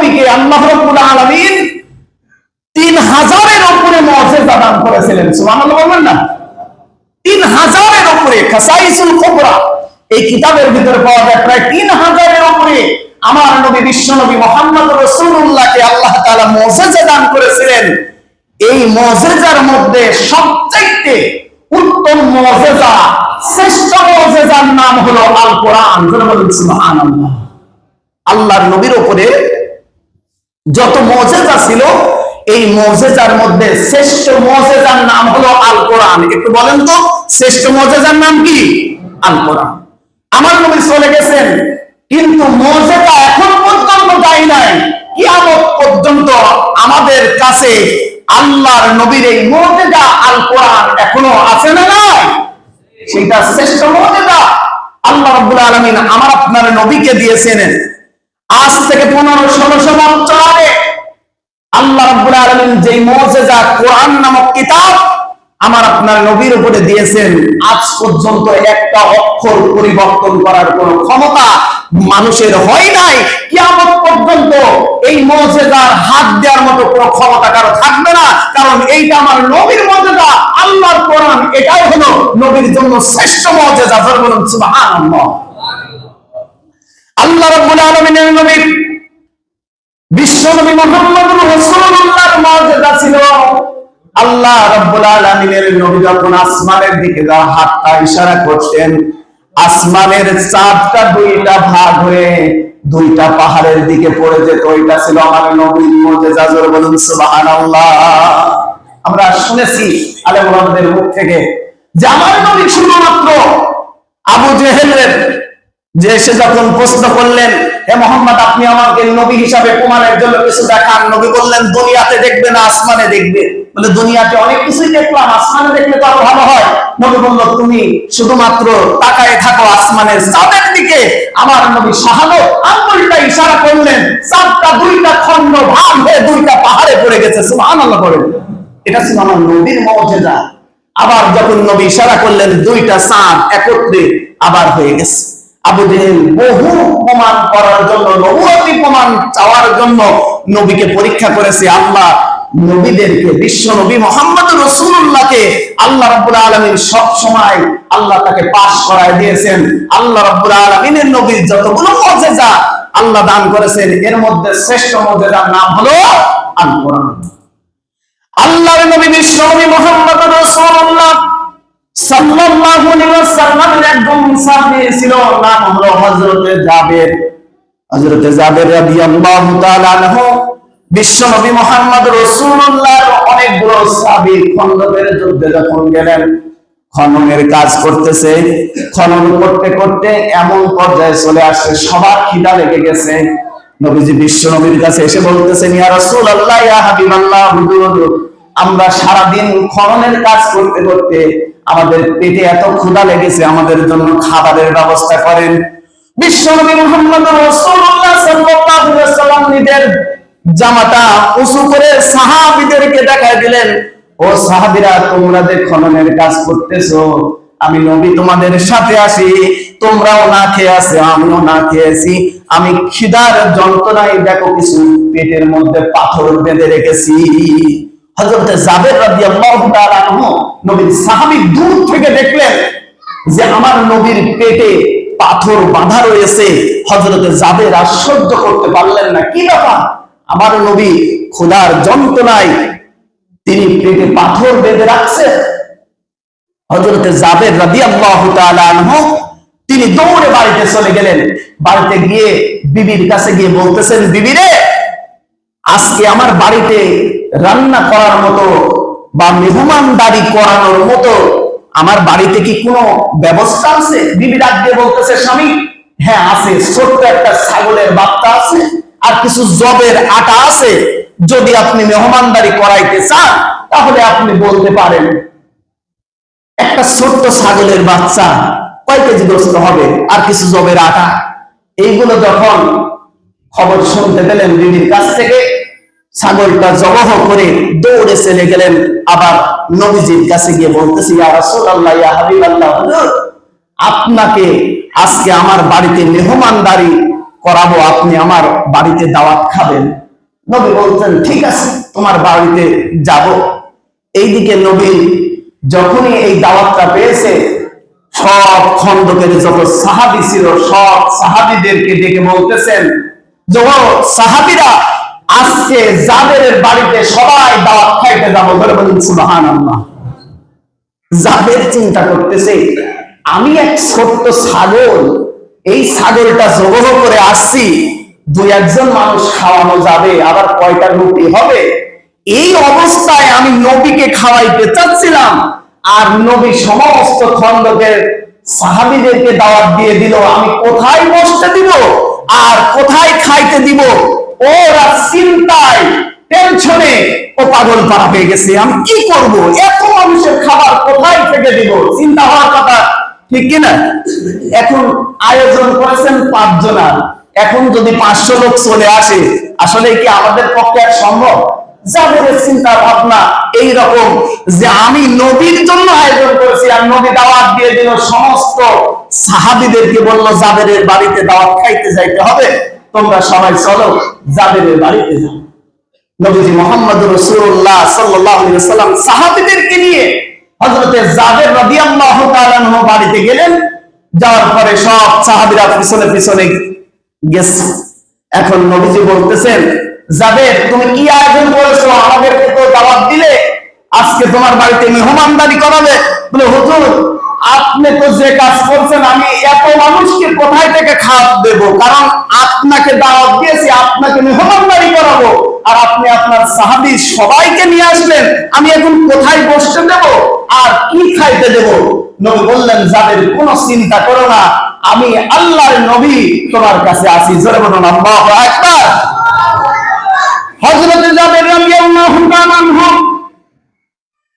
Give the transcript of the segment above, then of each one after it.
নবীকে আল্লাহ রাব্বুল আলামিন 3000-এর উপরে মুজিজা দান করেছিলেন। সুবহানাল্লাহ বলবেন না? 3000-এর উপরে। খাসাইসুল কুবরা এই কিতাবের ভিতরে পাওয়া যায় প্রায় 3000-এর উপরে আমার নবী বিশ্ব নবী মুহাম্মদ রাসূলুল্লাহকে আল্লাহ তাআলা মুজিজা দান করেছিলেন। এই মুজিজার মধ্যে সবচেয়ে উত্তম মুজিজা, শ্রেষ্ঠ মুজিজার নাম হলো আল কোরআন। বলুন সুবহানাল্লাহ। আল্লাহর নবীর উপরে যত মুজিজা ছিল, এই মুজিজার মধ্যে শ্রেষ্ঠ মুজিজার নাম হলো আল কোরআন। একটু বলেন তো, শ্রেষ্ঠ মুজিজার নাম কি? আল কোরআন। আমার নবী চলে গেছেন, কিন্তু মুজিজা এখন পর্যন্ত যায় নাই। কিয়ামত পর্যন্ত আমাদের কাছে আল্লাহর নবীর এই মুজিজা আল কোরআন এখনো আছে না নাই? সেটা শ্রেষ্ঠ মুজিজা আল্লাহ রাব্বুল আলামিন আমার আপনার নবীকে দিয়েছেন। আজ থেকে 1500-1600 বছর আগে আল্লাহ রাব্বুল আলামিন যে মুজিজা কোরআন নামক কিতাব আমার আপনার নবীর উপরে দিয়েছেন, আজ পর্যন্ত একটা অক্ষর পরিবর্তন করার কোনো ক্ষমতা মানুষের হয় নাই। কিয়ামত পর্যন্ত এই মুজিজার হাত দেওয়ার মতো কোনো ক্ষমতা কারো থাকবে না, কারণ এইটা আমার নবীর মুজিজা, আল্লাহর কোরআন। এটাই হলো নবীর জন্য শ্রেষ্ঠ মুজিজা। বলুন সুবহানাল্লাহ। আল্লাহ রাব্বুল আলামিনের নবী বিশ্ব নবী মুহাম্মদ রাসূলুল্লাহর মুজিজা ছিল, আল্লাহ রাব্বুল আলামিনের নবী যখন আসমানের দিকে হাতটা ইশারা করতেন, আসমানের চাঁদটা দুইটা ভাগ হয়ে দুইটা পাহাড়ের দিকে পড়ে যেত। ওইটা ছিল আমার নবীর মুজিজা। জোরে বলুন সুবহানাল্লাহ। আমরা শুনেছি আলেম ওলামাদের মুখ থেকে যে আমার নবী শুধুমাত্র আবু জেহেলের যে এসে যখন প্রশ্ন করলেন, হে মুহাম্মদ, আপনি আমাকে নবী হিসাবে প্রমাণের জন্য কিছু দেখান। নবী বললেন, দুনিয়াতে দেখবে না আসমানে দেখবে। বলে, দুনিয়াতে অনেক কিছুই দেখলাম, আসমানে দেখলে তো আরো ভালো হয়। নবী বলল, তুমি শুধুমাত্র তাকায় থাকো আসমানের চাঁদের দিকে। আমার নবী শাহাদত আঙ্গুলটা ইশারা করলেন, চাঁদটা দুইটা খণ্ড ভাগ হয়ে দুইটা পাহাড়ে পড়ে গেছে। সুবহানাল্লাহ বলেন। এটা ছিল আমার নবীর মুজিজা। আবার যখন নবী ইশারা করলেন, দুইটা চাঁদ একত্রে আবার হয়ে গেছে। আবু জেহেল বহু প্রমাণ করার জন্য, নবুয়তি প্রমাণ চাওয়ার জন্য নবীকে পরীক্ষা করেছে। আল্লাহ নবীদেরকে, বিশ্ব নবী মুহাম্মদ রাসূলুল্লাহকে আল্লাহ রাব্বুল আলামিন সব সময় আল্লাহ তাকে পাস করায় দিয়েছেন। আল্লাহ রাব্বুল আলামিনের নবীর যতগুলো মুজিজা আল্লাহ দান করেছেন, এর মধ্যে শ্রেষ্ঠ মুজিজার নাম হলো আল কোরআন। আল্লাহর নবী বিশ্ব নবী মুহাম্মদ রাসূলুল্লাহ সাল্লাল্লাহু আলাইহি ওয়াসাল্লামের একজন সাহাবী ছিল, নাম হলো হযরতে জাবের। হযরতে জাবের রাদিয়াল্লাহু তাআলা আনহু বিশ্ব নবী মুহাম্মদ রাসূলুল্লাহর অনেকগুলো সাহাবী খন্দকের যুদ্ধে যখন গেলেন, খননের কাজ করতেছে। খনন করতে করতে এমন পর্যায়ে চলে আসছে, সবার খিদা লেগে গেছে। নবীজি বিশ্ব নবীর কাছে এসে বলতেছেন, ইয়া রাসূলুল্লাহ, ইয়া হাবিবাল্লাহ, হুজুর, আমরা সারা দিন খননের কাজ করতে করতে আমাদের পেটে এত ক্ষুধা লেগেছে, আমাদের জন্য খাবারের ব্যবস্থা করেন। বিশ্ব নবী মুহাম্মদ রাসূলুল্লাহ সাল্লাল্লাহু আলাইহি ওয়াসাল্লাম নিজের জামাটা উঁচু করে সাহাবীদেরকে দেখায় দিলেন, ও সাহাবীরা, তোমরা যে খননের কাজ করতেছো, আমি নবী তোমাদের সাথে আসি। তোমরাও না খেয়ে আছো, আমিও না খেয়েছি। আমি খিদার যন্ত্রণায় দেখো কিছু পেটের মধ্যে পাথর বেঁধে রেখেছি। হযরত জাবের রাদিয়াল্লাহু তাআলা আনহু নবীর সাহাবী দূর থেকে দেখলেন যে আমার নবীর পেটে পাথর বাঁধা রয়েছে। হযরত জাবের আর সহ্য করতে পারলেন না, কি ব্যাপার, আমার নবী ক্ষুধার যন্ত্রণায় তিনি পেটে পাথর বেঁধে রাখছে। হযরত জাবের রাদিয়াল্লাহু তাআলা আনহু তিনি দৌড়ে বাড়িতে চলে গেলেন। বাড়িতে গিয়ে বিবির কাছে গিয়ে বলতেছেন, বিবি রে, আজকে আমার বাড়িতে রান্না করার মতো বা মেহমানদারি করানোর মতো আমার বাড়িতে কি কোনো ব্যবস্থা আছে? বিবি ডাক দিয়ে বলতেছে, স্বামী, হ্যাঁ আছে, ছোট্ট একটা ছাগলের বাচ্চা আছে আর কিছু জবের আটা আছে। যদি আপনি মেহমানদারি করাইতে চান তাহলে আপনি বলতে পারেন। একটা ছোট্ট ছাগলের বাচ্চা কয় কেজি গোস্ত হবে আর কিছু জবের আটা, এইগুলো যখন খবর শুনতে পেলেন বিবির কাছ থেকে, ছাগলটা জবাহ করে দৌড়ে চলে গেলেন। আবার নবীজির কাছে গিয়ে বলতেছি, ইয়া রাসূলুল্লাহ, ইয়া হাবিবাল্লাহ, হুজুর, আপনাকে আজকে আমার বাড়িতে মেহমানদারি করাবো, আপনি আমার বাড়িতে দাওয়াত খাবেন। নবী বলতেন ঠিক আছে, তোমার বাড়িতে যাব। এইদিকে নবী যখনই এই দাওয়াতটা পেয়েছে, সব খন্দকের যত সাহাবী ছিল সব সাহাবীদেরকে ডেকে বলতেছেন যে ও সাহাবীরা, আজকে জাবেরের বাড়িতে সবাই দাওয়াত খাইতে যাবো। বলেন সুবহানাল্লাহ। জাবের চিন্তা করতেছে, আমি এক ছোট্ট ছাগল, এই ছাগলটা জবহ করে আসছি, দুই একজন মানুষ খাওয়ানো যাবে, আবার কয়টা রুটি হবে। এই অবস্থায় আমি নবীকে খাওয়াইতে চাচ্ছিলাম, আর নবী সমস্ত খন্দকের সাহাবীদেরকে দাওয়াত দিয়ে দিল। আমি কোথায় বসতে দিব আর কোথায় খাইতে দিব, ওরা চিন্তায় টেনশনে ও পাগল পারা হয়ে গেছে। আমি কি করব, এত মানুষের খাবার কোথায় থেকে দিব, চিন্তা হওয়ার কথা, ঠিক কিনা? এখন আয়োজন করেছেন 5 জনার, এখন যদি 500 লোক চলে আসে, আসলে কি আমাদের পক্ষে আর সম্ভব? যাদের চিন্তা ভাবনা এই রকম যে আমি নবীর জন্য আয়োজন করেছি, আর নবী দাওয়াত দিয়ে দিল, সমস্ত সাহাবীদেরকে বলল জাবেরের বাড়িতে দাওয়াত খাইতে যাইতে হবে, তোমরা সবাই চলো জাবেরের বাড়িতে যাও। নবীজি মুহাম্মদুর রাসূলুল্লাহ সাল্লাল্লাহু আলাইহি ওয়াসাল্লাম সাহাবীদেরকে নিয়ে হযরতে জাবের রাদিয়াল্লাহু তাআলা আনহু বাড়িতে গেলেন। যাওয়ার পরে সব সাহাবীরা পিছনে পিছনে গেছে। এখন নবীজি বলতেছেন, জাবের তুমি কি আয়োজন করেছো? আমাদেরকে তো দাওয়াত দিলে, আজকে তোমার বাড়িতে মেহমানদারি করাবে। বলে হুজুর, আপনি তো যে কাজ করছেন, আমি এত মানুষকে কোথায় থেকে খাওয়াত দেব? কারণ আপনাকে দাওয়াত দিয়েছি, আপনাকে মেহমানদারি করাবো, আর আপনি আপনার সাহাবী সবাইকে নিয়ে আসলেন, আমি এখন কোথায় বসতে দেব আর কি খাইতে দেব? নবী বললেন, জাবের কোনো চিন্তা করো না, আমি আল্লাহর নবী তোমার কাছে আছি। জোরে বলুন আল্লাহু আকবার। হযরত জাবের রাদিয়াল্লাহু তাআলা আনহু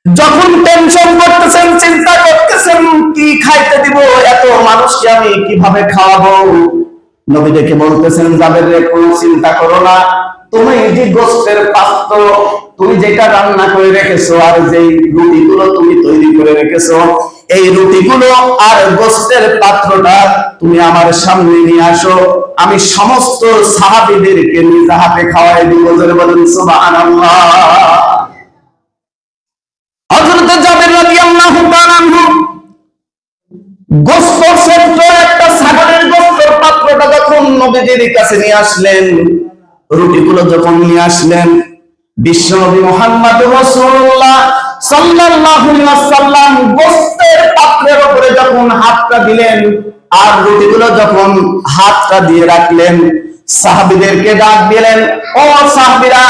যখন টেনশন করতেছেন, চিন্তা করতেছেন কি খাইতে দিব, এত মানুষকে আমি কিভাবে খাওয়াবো, নবী দেখে বলতেছেন, জাবের রে কোনো চিন্তা করো না, তুমি যে গোশতের পাত্র তুমি যেটা রান্না করে রেখেছো, আর যেই রুটিগুলো তুমি তৈরি করে রেখেছো, এই রুটিগুলো আর গোশতের পাত্রটা তুমি আমার সামনে নিয়ে আসো, আমি সমস্ত সাহাবীদেরকে নিজ হাতে খাওয়াই দিব। জোরে বলুন সুবহানাল্লাহ। হযরত জাবের রাদিয়াল্লাহু তাআলা আনহু গোশত সেদ্ধ একটা ছাগলের গোশতের পাত্রটা যখন নবীজির কাছে নিয়ে আসলেন, রুটিগুলো যখন নিয়ে আসলেন, বিশ্বনবী মুহাম্মদুর রাসূলুল্লাহ সাল্লাল্লাহু আলাইহি ওয়াসাল্লাম গোশতের পাত্রের উপরে যখন হাতটা দিলেন, আর রুটিগুলো যখন হাতটা দিয়ে রাখলেন, সাহাবীদেরকে ডাক দিলেন, ও সাহাবীরা,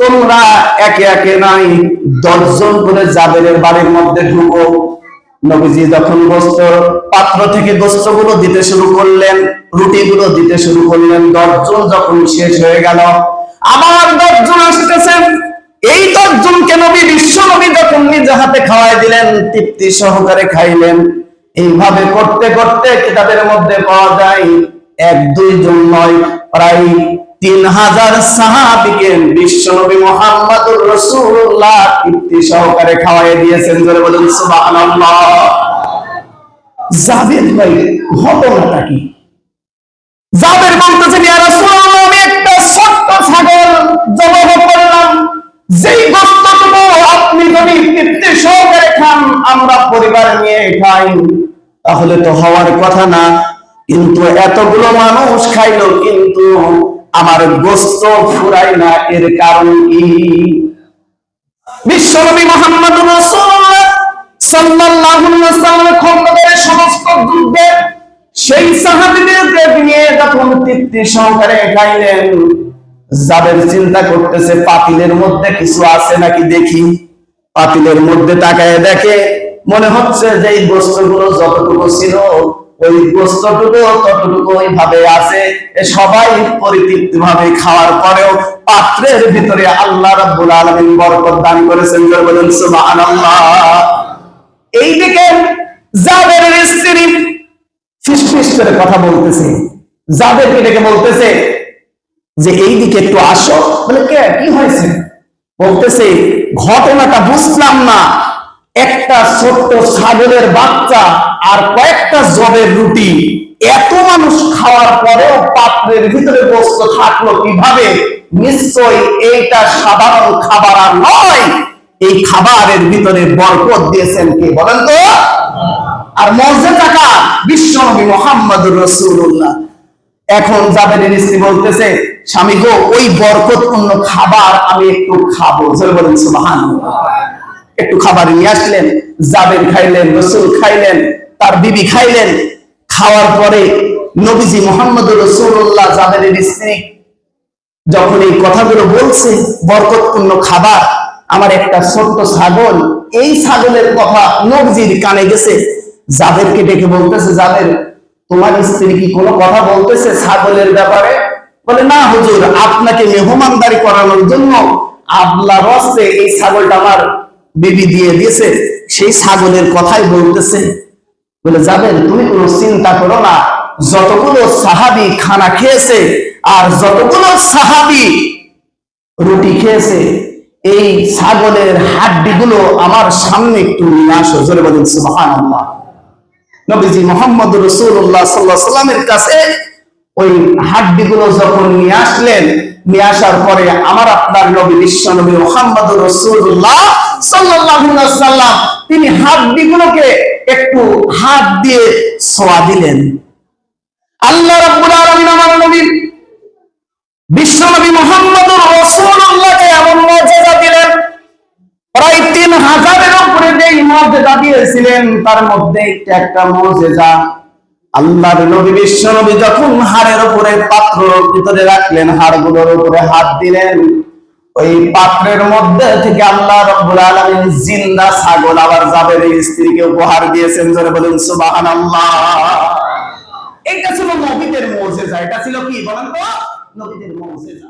তোমরা একে একে নাই 10 জন করে জাবেরের বাড়ির মধ্যে ঢুকো। নবীজি যখন গোশত পাত্র থেকে গোশতগুলো দিতে শুরু করলেন, রুটিগুলো দিতে শুরু করলেন, 10 জন যখন শেষ হয়ে গেল, আবার 10 জন আসতেছেন। এই 10 জনকে নবী বিশ্ব নবী যখন নিজ হাতে খাওয়াই দিলেন, তৃপ্তি সহকারে খাইলেন। এইভাবে করতে করতে কিতাবের মধ্যে পাওয়া যায় 1-2 জন নয়, প্রায় 3000 সাহাবীকে বিশ্বনবী মুহাম্মদুর রাসূলুল্লাহ তৃপ্তি সহকারে খাওয়াই দিয়েছেন। জোরে বলুন সুবহানাল্লাহ। জাবের ভাই ঘটনাটা কি? জাবের বলতেছেন, ইয়া রাসূলুল্লাহ, আমি একটা ছোট্ট ছাগল জবাই করলাম, যেই গোশতটুকু আপনি যদি তৃপ্তি সহকারে খান, আমরা পরিবার নিয়ে খাই, তাহলে তো হওয়ার কথা না, কিন্তু এতগুলো মানুষ খাইলো কিন্তু আমার গোশত ফুরায় না, এর কারণ কি? বিশ্বনবী মুহাম্মদুর রাসূলুল্লাহ সাল্লাল্লাহু আলাইহি ওয়াসাল্লাম খন্দকের সমস্ত যুদ্ধে সেই সাহাবীদেরকে নিয়ে যখন তৃপ্তি সহকারে খাইলেন, জাবের চিন্তা করতেছে পাতিলের মধ্যে কিছু আছে নাকি দেখি। পাতিলের মধ্যে তাকায় দেখে, মনে হচ্ছে যে এই গোশতগুলো যতটুকু ছিল ওই গোশতটুকু ততটুকু ওইভাবে আছে। সবাই পরিতৃপ্তি ভাবে খাওয়ার পরেও পাত্রের ভিতরে আল্লাহ রাব্বুল আলামিন বরকত দান করেছেন। বলেন সুবহানাল্লাহ। এইদিকে জাবেরের স্ত্রী ফিসফিস করে কথা বলতেছে, জাবেরকে ডেকে বলতেছে যে এইদিকে একটু আসো। বলে কে, কি হয়েছে? বলতেছে, ঘটনাটা বুঝলাম না, একটা ছোট্ট ছাগলের বাচ্চা আর কয়েকটা জবের রুটি এত মানুষ খাওয়ার পরেও পাত্রের ভিতরে গোস্ত থাকলো কিভাবে? নিশ্চয় এইটা সাধারণ খাবার আর নয়, এই খাবারের ভিতরে বরকত দিয়েছেন কে বলেন তো? আর মর্যাদা কার? বিশ্বনবী মুহাম্মদুর রাসূলুল্লাহ। এখন জাবেরের স্ত্রী বলতেছে, স্বামী গো, ওই বরকতপূর্ণ খাবার আমি একটু খাবো। জোরে বলেন সুবহানাল্লাহ। একটু খাবার নিয়ে আসলেন, জাবের খাইলেন, রাসূল খাইলেন, তার বিবি খাইলেন। খাওয়ার পরে নবীজি মুহাম্মদুর রাসূলুল্লাহ জাবেরের স্ত্রী যখন এই কথাগুলো বলছে, বরকতপূর্ণ খাবার, আমার একটা ছোট্ট ছাগল, এই ছাগলের কথা নবীজির কানে গেছে। জাবেরকে ডেকে বলতেছে, জাবের, তোমার স্ত্রী কি কোনো কথা বলতেছে ছাগলের ব্যাপারে? বলে, না হুজুর, আপনাকে মেহমানদারি করানোর জন্য আল্লাহর হস্তে এই ছাগলটা আমার বিবি দিয়ে দিয়েছে, সেই ছাগলের কথাই বলতেছে। বলে, যাবেন, তুমি কোনো চিন্তা করো না, যতগুলো সাহাবী খানা খেয়েছে আর যতগুলো সাহাবী রুটি খেয়েছে, এই ছাগলের হাড্ডিগুলো আমার সামনে একটু নিয়ে আসো। জোরে বলেন সুবহানাল্লাহ। নবীজি মুহাম্মদুর রাসূলুল্লাহ সাল্লাল্লাহু আলাইহি ওয়াসাল্লামের কাছে ওই হাড্ডিগুলো যখন নিয়ে আসলেন, নিয়ে আসার পরে আমার আপনার নবী বিশ্বনবী মুহাম্মদুর রাসূলুল্লাহ সাল্লাল্লাহু আলাইহি ওয়াসাল্লাম তিনি হাড্ডিগুলোকে একটু হাত দিয়ে ছোঁয়া দিলেন। আল্লাহ রাব্বুল আলামিন আমার নবী বিশ্বনবী মুহাম্মদুর রাসূলুল্লাহকে এমন মর্যাদা দিলেন, প্রায় 3000-এর উপরে যেই মর্যাদা দিয়েছিলেন তার মধ্যে একটা মর্যাদা, আল্লাহর নবী বিশ্বনবী যখন হাড়ের উপরে পাত্র ভিতরে রাখলেন, হাড়গুলোর উপরে হাত দিলেন, ওই পাত্রের মধ্যে থেকে আল্লাহ রাব্বুল আলামিন জিন্দা ছাগল আবার জাবেরের স্ত্রীকে উপহার দিয়েছেন। জোরে বলেন সুবহানাল্লাহ। এটা ছিল নবীদের মুজিজা। এটা ছিল কি বলেন তো? নবীদের মুজিজা।